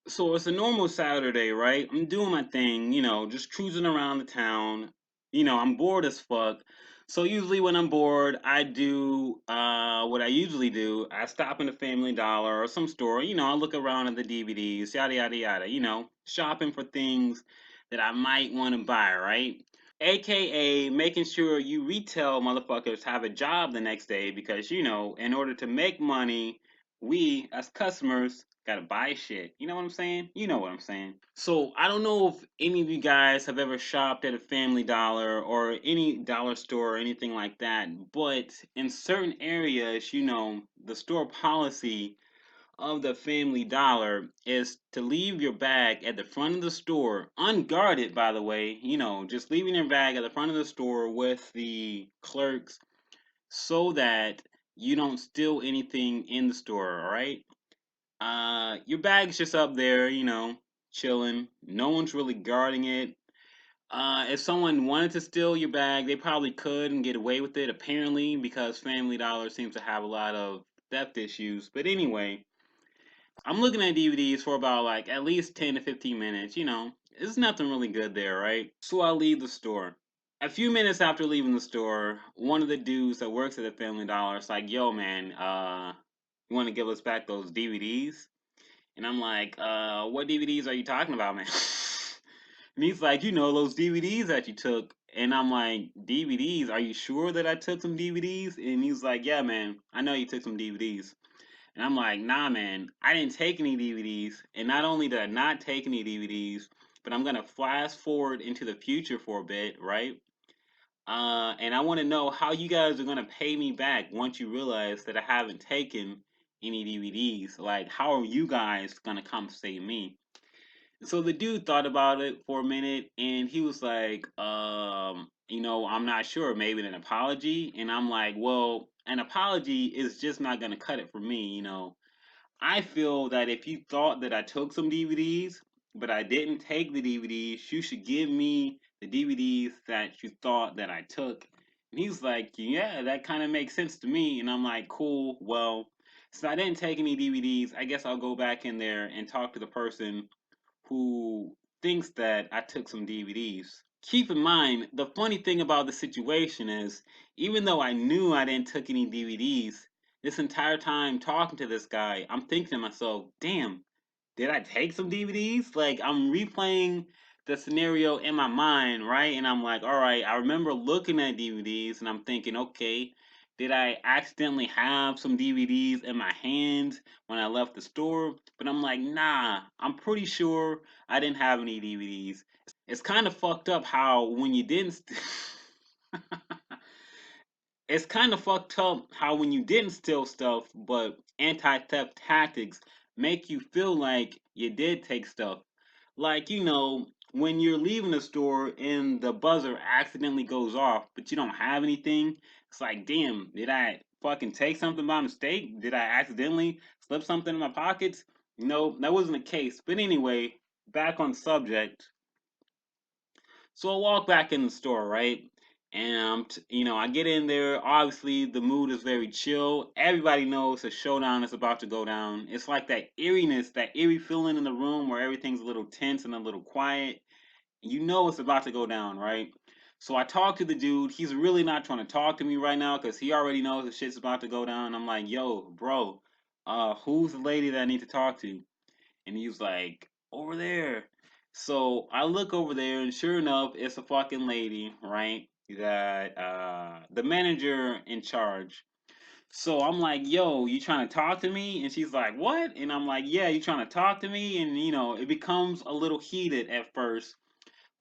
So it's a normal Saturday, right? I'm doing my thing, just cruising around the town. I'm bored as fuck. So usually when I'm bored, I do what I usually do. I stop in the Family Dollar or some store, I look around at the DVDs, yada yada yada, shopping for things that I might want to buy, right? AKA making sure you retail motherfuckers have a job the next day because, in order to make money, we as customers gotta buy shit. You know what I'm saying? You know what I'm saying. So I don't know if any of you guys have ever shopped at a Family Dollar or any dollar store or anything like that, but in certain areas, the store policy of the Family Dollar is to leave your bag at the front of the store, unguarded, by the way, just leaving your bag at the front of the store with the clerks so that you don't steal anything in the store, all right? Your bag's just up there, chilling. No one's really guarding it. If someone wanted to steal your bag, they probably could and get away with it, apparently, because Family Dollar seems to have a lot of theft issues. But anyway, I'm looking at DVDs for about like at least 10 to 15 minutes, There's nothing really good there, right? So I leave the store. A few minutes after leaving the store, one of the dudes that works at the Family Dollar is like, "Yo, man, you want to give us back those DVDs?" And I'm like, "What DVDs are you talking about, man?" And he's like, those DVDs that you took." And I'm like, "DVDs? Are you sure that I took some DVDs?" And he's like, "Yeah, man, I know you took some DVDs." And I'm like, "Nah, man, I didn't take any DVDs. And not only did I not take any DVDs, but I'm gonna fast forward into the future for a bit, right? And I want to know how you guys are gonna pay me back once you realize that I haven't taken any DVDs. Like, how are you guys gonna compensate me?" So the dude thought about it for a minute and he was like, "I'm not sure, maybe an apology." And I'm like, "Well, an apology is just not gonna cut it for me. I feel that if you thought that I took some DVDs, but I didn't take the DVDs, you should give me the DVDs that you thought that I took." And he's like, "Yeah, that kind of makes sense to me." And I'm like, "Cool. Well, since I didn't take any DVDs, I guess I'll go back in there and talk to the person who thinks that I took some DVDs." Keep in mind, the funny thing about the situation is, even though I knew I didn't took any DVDs, this entire time talking to this guy, I'm thinking to myself, "Damn, did I take some DVDs?" Like, I'm replaying the scenario in my mind, right? And I'm like, all right, I remember looking at DVDs and I'm thinking, okay, did I accidentally have some DVDs in my hands when I left the store? But I'm like, nah, I'm pretty sure I didn't have any DVDs. It's kind of fucked up how when you didn't. It's kind of fucked up how when you didn't steal stuff, but anti-theft tactics make you feel like you did take stuff. Like, when you're leaving the store and the buzzer accidentally goes off, but you don't have anything, it's like, damn, did I fucking take something by mistake? Did I accidentally slip something in my pockets? No, that wasn't the case. But anyway, back on subject. So I walk back in the store, right? And I get in there. Obviously, the mood is very chill. Everybody knows a showdown is about to go down. It's like that eeriness, that eerie feeling in the room where everything's a little tense and a little quiet. You know it's about to go down, right? So I talk to the dude. He's really not trying to talk to me right now because he already knows the shit's about to go down. I'm like, "Yo, bro, who's the lady that I need to talk to?" And he was like, "Over there." So I look over there, and sure enough, it's a fucking lady, right? That the manager in charge. So I'm like, "Yo, you trying to talk to me?" And she's like, "What?" And I'm like, "Yeah, you trying to talk to me?" And it becomes a little heated at first.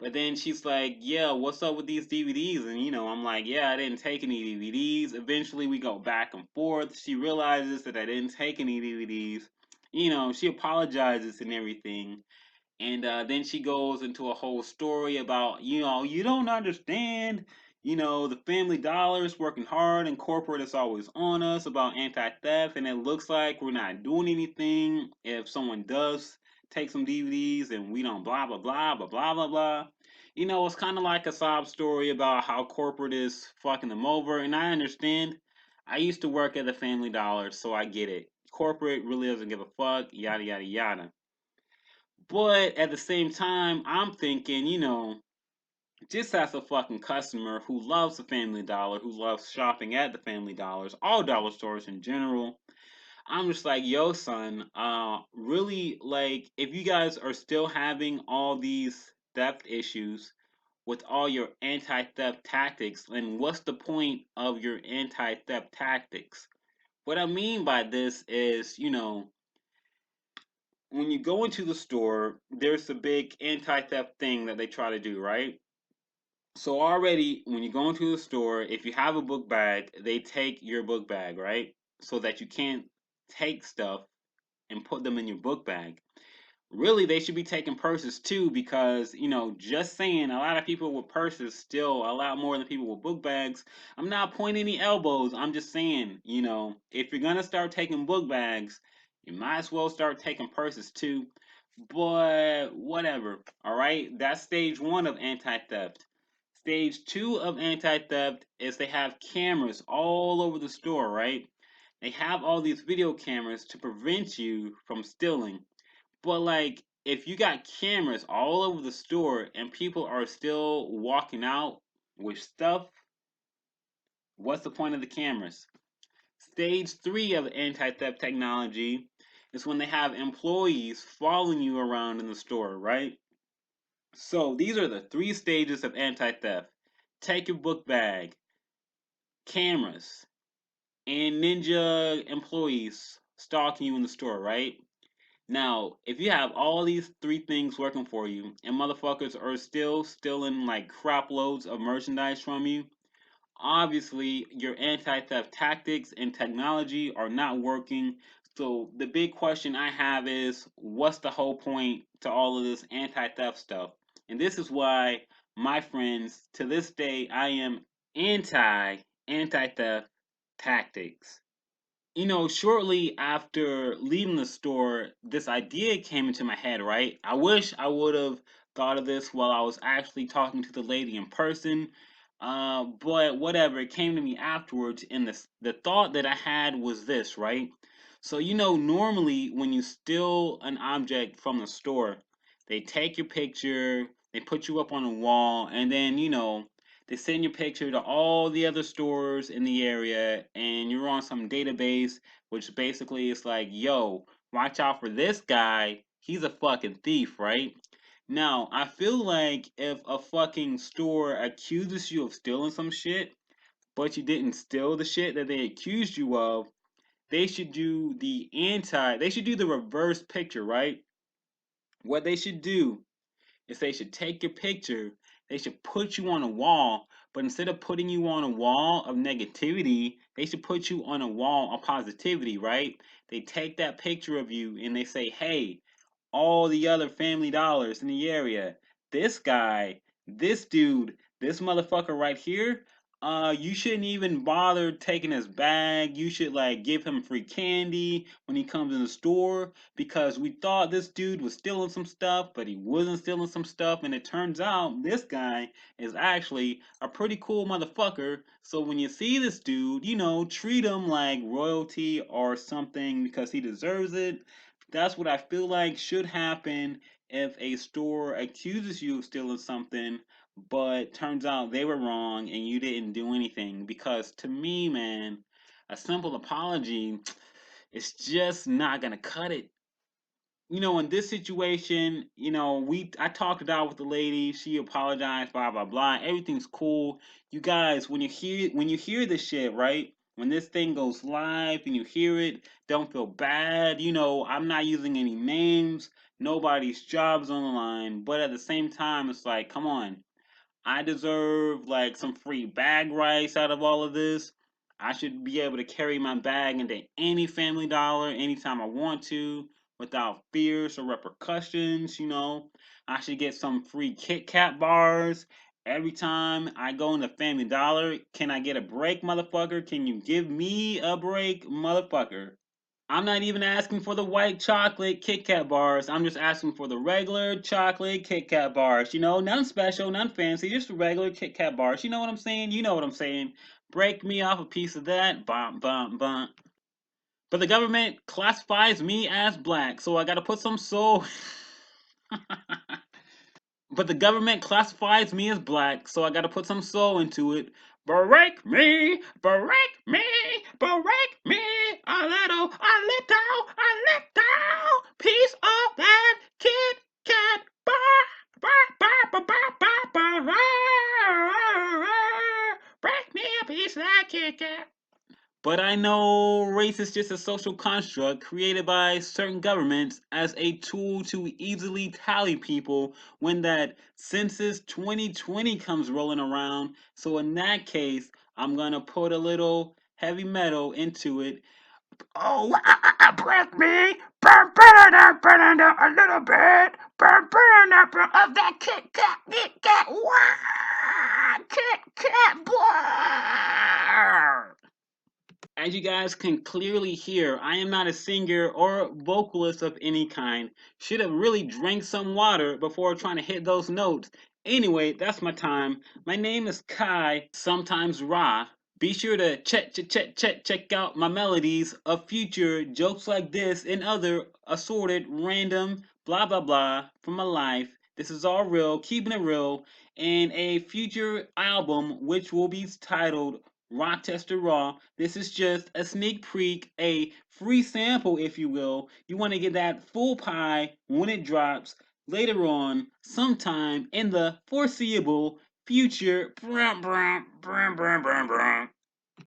But then she's like, "Yeah, what's up with these DVDs?" And I'm like, "Yeah, I didn't take any DVDs." Eventually, we go back and forth. She realizes that I didn't take any DVDs. She apologizes and everything. And then she goes into a whole story about, "You don't understand. The Family Dollar is working hard and corporate is always on us about anti-theft. And it looks like we're not doing anything if someone does take some DVDs and we don't blah, blah, blah, blah, blah, blah, blah." It's kind of like a sob story about how corporate is fucking them over. And I understand. I used to work at the Family Dollar, so I get it. Corporate really doesn't give a fuck, yada, yada, yada. But at the same time, I'm thinking, just as a fucking customer who loves the Family Dollar, who loves shopping at the Family Dollars, all dollar stores in general, I'm just like, yo, son, really, like, if you guys are still having all these theft issues with all your anti-theft tactics, then what's the point of your anti-theft tactics? What I mean by this is, when you go into the store, there's a big anti-theft thing that they try to do, right? So already, when you go into the store, if you have a book bag, they take your book bag, right? So that you can't take stuff and put them in your book bag. Really, they should be taking purses too, because, just saying, a lot of people with purses still a lot more than people with book bags. I'm not pointing any elbows. I'm just saying, if you're gonna start taking book bags, you might as well start taking purses too. But whatever. All right, that's stage one of anti-theft. Stage two of anti-theft is they have cameras all over the store, right? They have all these video cameras to prevent you from stealing. But like, if you got cameras all over the store and people are still walking out with stuff, what's the point of the cameras? Stage three of anti-theft technology is when they have employees following you around in the store, right? So these are the three stages of anti-theft. Take your book bag, cameras, and ninja employees stalking you in the store, right? Now, if you have all these three things working for you and motherfuckers are still stealing like crap loads of merchandise from you, obviously your anti-theft tactics and technology are not working. So the big question I have is, what's the whole point to all of this anti-theft stuff? And this is why, my friends, to this day I am anti-theft tactics. Shortly after leaving the store, this idea came into my head, right? I wish I would have thought of this while I was actually talking to the lady in person. But whatever, it came to me afterwards, and the thought that I had was this, right? So, normally when you steal an object from the store, they take your picture, they put you up on a wall, and then, they send your picture to all the other stores in the area, and you're on some database, which basically is like, yo, watch out for this guy. He's a fucking thief, right? Now, I feel like if a fucking store accuses you of stealing some shit, but you didn't steal the shit that they accused you of, they should do the reverse picture, right? What they should do is they should take your picture, they should put you on a wall, but instead of putting you on a wall of negativity, they should put you on a wall of positivity, right? They take that picture of you and they say, hey, all the other Family Dollars in the area. This guy, this dude, this motherfucker right here, you shouldn't even bother taking his bag. You should like give him free candy when he comes in the store because we thought this dude was stealing some stuff, but he wasn't stealing some stuff, and it turns out this guy is actually a pretty cool motherfucker. So when you see this dude, treat him like royalty or something because he deserves it. That's what I feel like should happen if a store accuses you of stealing something, but turns out they were wrong and you didn't do anything. Because to me, man, a simple apology is just not gonna cut it. In this situation, I talked it out with the lady. She apologized, blah blah blah. Everything's cool. You guys, when you hear this shit, right? When this thing goes live and you hear it, don't feel bad. I'm not using any names. Nobody's job's on the line. But at the same time, it's like, come on. I deserve like some free bag rice out of all of this. I should be able to carry my bag into any Family Dollar anytime I want to without fears or repercussions. I should get some free Kit Kat bars every time I go into Family Dollar. Can I get a break, motherfucker? Can you give me a break, motherfucker? I'm not even asking for the white chocolate Kit Kat bars. I'm just asking for the regular chocolate Kit Kat bars. None special, none fancy, just the regular Kit Kat bars. You know what I'm saying? You know what I'm saying. Break me off a piece of that. Bum, bum, bum. But the government classifies me as black, so I gotta put some soul. But the government classifies me as black, so I gotta put some soul into it. Break me, break me, a little piece of that Kit Kat. Break me a piece of that Kit Kat. But I know race is just a social construct created by certain governments as a tool to easily tally people when that census 2020 comes rolling around. So in that case, I'm gonna put a little heavy metal into it. Oh, bless me, a little bit, of that Kit Kat, Kit Kat, boy. As you guys can clearly hear, I am not a singer or vocalist of any kind. Should have really drank some water before trying to hit those notes. Anyway, that's my time. My name is Kai, sometimes Ra. Be sure to check out my melodies of future jokes like this and other assorted random blah blah blah from my life. This is all real, keeping it real, and a future album which will be titled Rochester Raw. This is just a sneak peek, a free sample, if you will. You want to get that full pie when it drops later on, sometime in the foreseeable future.